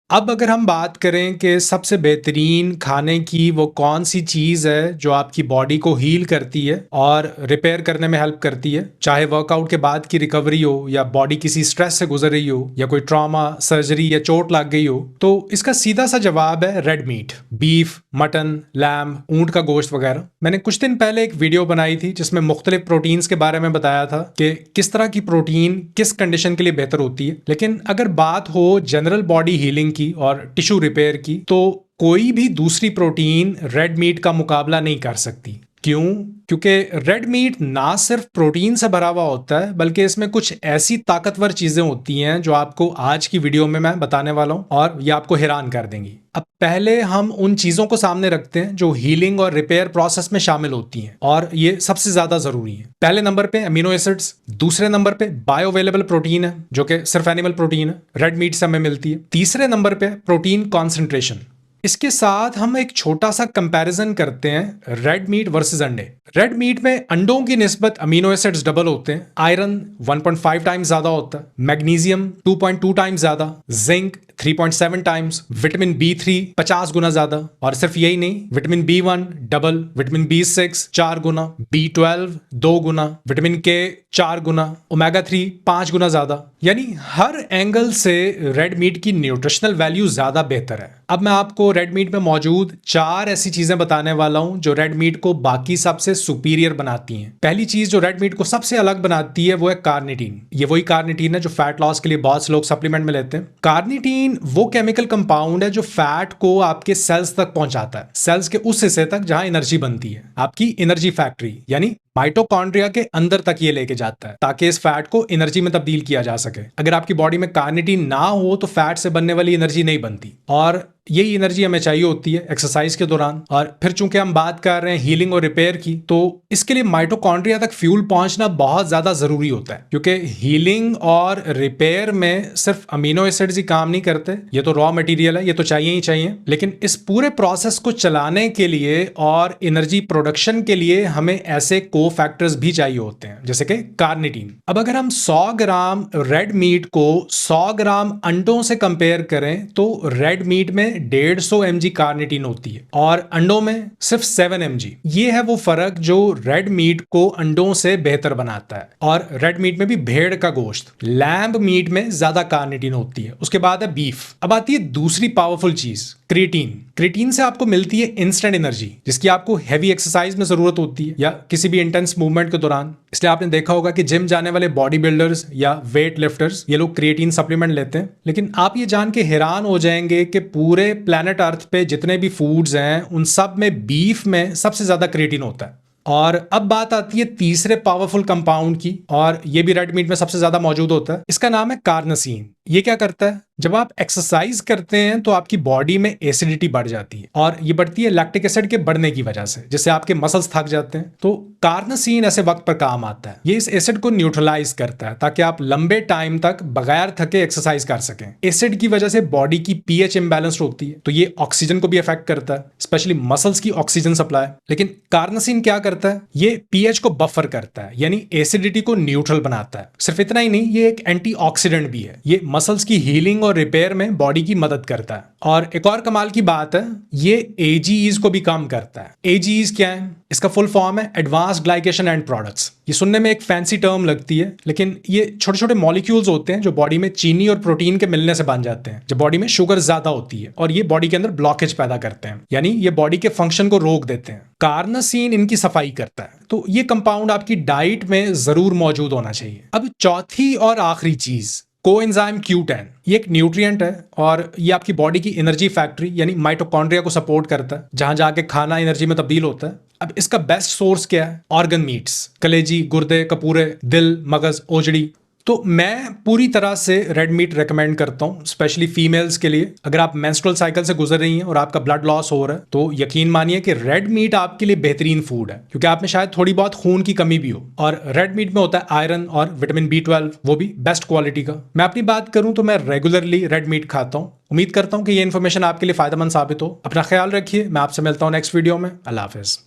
अब अगर हम बात करें कि सबसे बेहतरीन खाने की वो कौन सी चीज़ है जो आपकी बॉडी को हील करती है और रिपेयर करने में हेल्प करती है, चाहे वर्कआउट के बाद की रिकवरी हो या बॉडी किसी स्ट्रेस से गुजर रही हो या कोई ट्रॉमा, सर्जरी या चोट लग गई हो, तो इसका सीधा सा जवाब है red meat. Beef, mutton, lamb, ऊंट का गोश्त वगैरह। मैंने कुछ दिन पहले एक वीडियो बनाई थी जिसमें मुख्तलिफ प्रोटीन्स के बारे में बताया था कि किस तरह की प्रोटीन किस कंडीशन के लिए बेहतर होती है। लेकिन अगर बात हो जनरल बॉडी हीलिंग की और टिश्यू रिपेयर की, तो कोई भी दूसरी प्रोटीन रेड मीट का मुकाबला नहीं कर सकती। क्यों? क्योंकि रेड मीट ना सिर्फ प्रोटीन से भरा हुआ होता है, बल्कि इसमें कुछ ऐसी ताकतवर चीजें होती हैं जो आपको आज की वीडियो में मैं बताने वाला हूं और ये आपको हैरान कर देंगी। अब पहले हम उन चीजों को सामने रखते हैं जो हीलिंग और रिपेयर प्रोसेस में शामिल होती हैं और ये सबसे ज्यादा जरूरी है। पहले नंबर पे अमीनो एसिड्स, दूसरे नंबर पे बायोअवेलेबल प्रोटीन है जो कि सिर्फ एनिमल प्रोटीन है, रेड मीट से हमें मिलती है। तीसरे नंबर पे प्रोटीन कॉन्सेंट्रेशन। इसके साथ हम एक छोटा सा कंपैरिजन करते हैं रेड मीट वर्सेस अंडे। रेड मीट में अंडों की निस्बत अमीनो एसिड्स डबल होते हैं, आयरन 1.5 टाइम्स ज्यादा होता है, मैग्नीशियम 2.2 टाइम्स ज्यादा, जिंक 3.7 टाइम्स, विटामिन B3 50 गुना ज्यादा, और सिर्फ यही नहीं, vitamin B1 double, vitamin B6 4 गुना, B12 2 गुना, विटामिन K 4 गुना, ओमेगा 3 5 गुना ज्यादा। यानी हर एंगल से रेड मीट की न्यूट्रिशनल वैल्यू ज्यादा बेहतर है। अब मैं आपको रेड मीट में मौजूद 4 ऐसी चीजें बताने वाला हूं जो रेड मीट को बाकी सबसे सुपीरियर बनाती हैं। पहली चीज जो रेड मीट को सबसे अलग बनाती है वो है कार्निटीन। ये वही कार्निटीन है जो फैट लॉस के लिए बहुत से लोग सप्लीमेंट में लेते हैं। कार्निटीन वो केमिकल कंपाउंड है जो फैट को आपके सेल्स तक पहुंचाता है, सेल्स के उस हिस्से तक जहां एनर्जी बनती है, आपकी एनर्जी फैक्ट्री यानी माइटोकॉन्ड्रिया के अंदर तक ये लेके जाता है ताकि इस फैट को एनर्जी में तब्दील किया जा सके। अगर आपकी बॉडी में कार्निटीन ना हो तो फैट से बनने वाली एनर्जी नहीं बनती और यही एनर्जी हमें चाहिए होती है एक्सरसाइज के दौरान। और फिर चूंकि हम बात कर रहे हैं हीलिंग और रिपेयर की, तो इसके लिए माइटोकॉन्ड्रिया तक फ्यूल पहुंचना बहुत ज्यादा जरूरी होता है, क्योंकि हीलिंग और रिपेयर में सिर्फ अमीनो एसिड्स ही काम नहीं करते। ये तो रॉ मटेरियल है, ये तो चाहिए ही चाहिए, लेकिन इस पूरे प्रोसेस को चलाने के लिए और एनर्जी प्रोडक्शन के लिए हमें ऐसे को फैक्टर्स भी चाहिए होते हैं जैसे कि कार्निटीन। अब अगर हम 100 ग्राम रेड मीट को 100 ग्राम अंडों से कंपेयर करें तो रेड मीट में 150 mg कार्निटीन होती है और अंडों में सिर्फ 7 mg। ये है वो फर्क जो रेड मीट को अंडों से बेहतर बनाता है। और रेड मीट में भी भेड़ का गोश्त, लैम्ब मीट में ज्यादा कार्निटीन होती है। उसके बाद है बीफ। अब आती है दूसरी पावरफुल चीज, क्रिएटिन। क्रिएटिन से आपको मिलती है इंस्टेंट एनर्जी जिसकी आपको हैवी एक्सरसाइज में जरूरत होती है या किसी भी इंटेंस मूवमेंट के दौरान। इसलिए आपने देखा होगा कि जिम जाने वाले बॉडी बिल्डर्स या वेट लिफ्टर्स ये लोग क्रिएटिन सप्लीमेंट लेते हैं। लेकिन आप ये जान के हैरान हो जाएंगे कि पूरे प्लेनेट अर्थ पे जितने भी फूड्स हैं उन सब में बीफ में सबसे ज्यादा क्रिएटिन होता है। और अब बात आती है तीसरे पावरफुल कंपाउंड की, और ये भी रेड मीट में सबसे ज्यादा मौजूद होता है। इसका नाम है कार्नसीन। ये क्या करता है? जब आप एक्सरसाइज करते हैं तो आपकी बॉडी में एसिडिटी बढ़ जाती है और ये बढ़ती है लैक्टिक एसिड के बढ़ने की वजह से, जिससे आपके मसल्स थक जाते हैं। तो कार्नसीन ऐसे वक्त पर काम आता है। ये इस एसिड को न्यूट्रलाइज करता है ताकि आप लंबे टाइम तक बगैर थके एक्सरसाइज कर सकें। एसिड की वजह से बॉडी की पीएच इम्बैलेंस्ड होती है, तो ये ऑक्सीजन को भी अफेक्ट करता है, स्पेशली मसल्स की ऑक्सीजन सप्लाई। लेकिन कार्नसीन क्या करता है? ये पीएच को बफर करता है, यानी एसिडिटी को न्यूट्रल बनाता है। सिर्फ इतना ही नहीं, ये एक एंटीऑक्सीडेंट भी है। ये मसल्स की हीलिंग और रिपेयर में बॉडी की मदद करता है। और एक और कमाल की बात है, ये एजीईज को भी कम करता है। एजीईज क्या है? इसका फुल फॉर्म है एडवांस्ड ग्लाइकेशन एंड प्रोडक्ट्स। ये सुनने में एक फैंसी टर्म लगती है, लेकिन ये छोटे छोटे मॉलिक्यूल्स होते हैं जो बॉडी में चीनी और प्रोटीन के मिलने से बन जाते हैं जब बॉडी में शुगर ज्यादा होती है, और ये बॉडी के अंदर ब्लॉकेज पैदा करते हैं, यानी ये बॉडी के फंक्शन को रोक देते हैं। कार्नसीन इनकी सफाई करता है। तो ये कंपाउंड आपकी डाइट में जरूर मौजूद होना चाहिए। अब चौथी और आखिरी चीज, कोएंजाइम Q10। ये एक न्यूट्रिएंट है और ये आपकी बॉडी की एनर्जी फैक्ट्री यानी माइटोकॉन्ड्रिया को सपोर्ट करता है, जहां जाके खाना एनर्जी में तब्दील होता है। अब इसका बेस्ट सोर्स क्या है? ऑर्गन मीट्स, कलेजी, गुर्दे, कपूरे, दिल, मगज, ओजड़ी। तो मैं पूरी तरह से रेड मीट रेकमेंड करता हूं, स्पेशली फीमेल्स के लिए। अगर आप मेंस्ट्रुअल साइकिल से गुजर रही हैं और आपका ब्लड लॉस हो रहा है तो यकीन मानिए कि रेड मीट आपके लिए बेहतरीन फूड है, क्योंकि आप में शायद थोड़ी बहुत खून की कमी भी हो। और रेड मीट में होता है आयरन और विटामिन B12, वो भी बेस्ट क्वालिटी का। मैं अपनी बात करूं तो मैं रेगुलरली रेड मीट खाता हूं। उम्मीद करता हूं कि ये इन्फॉर्मेशन आपके लिए फायदेमंद साबित हो। अपना ख्याल रखिए। मैं आपसे मिलता हूं नेक्स्ट वीडियो में। अल्लाह हाफिज।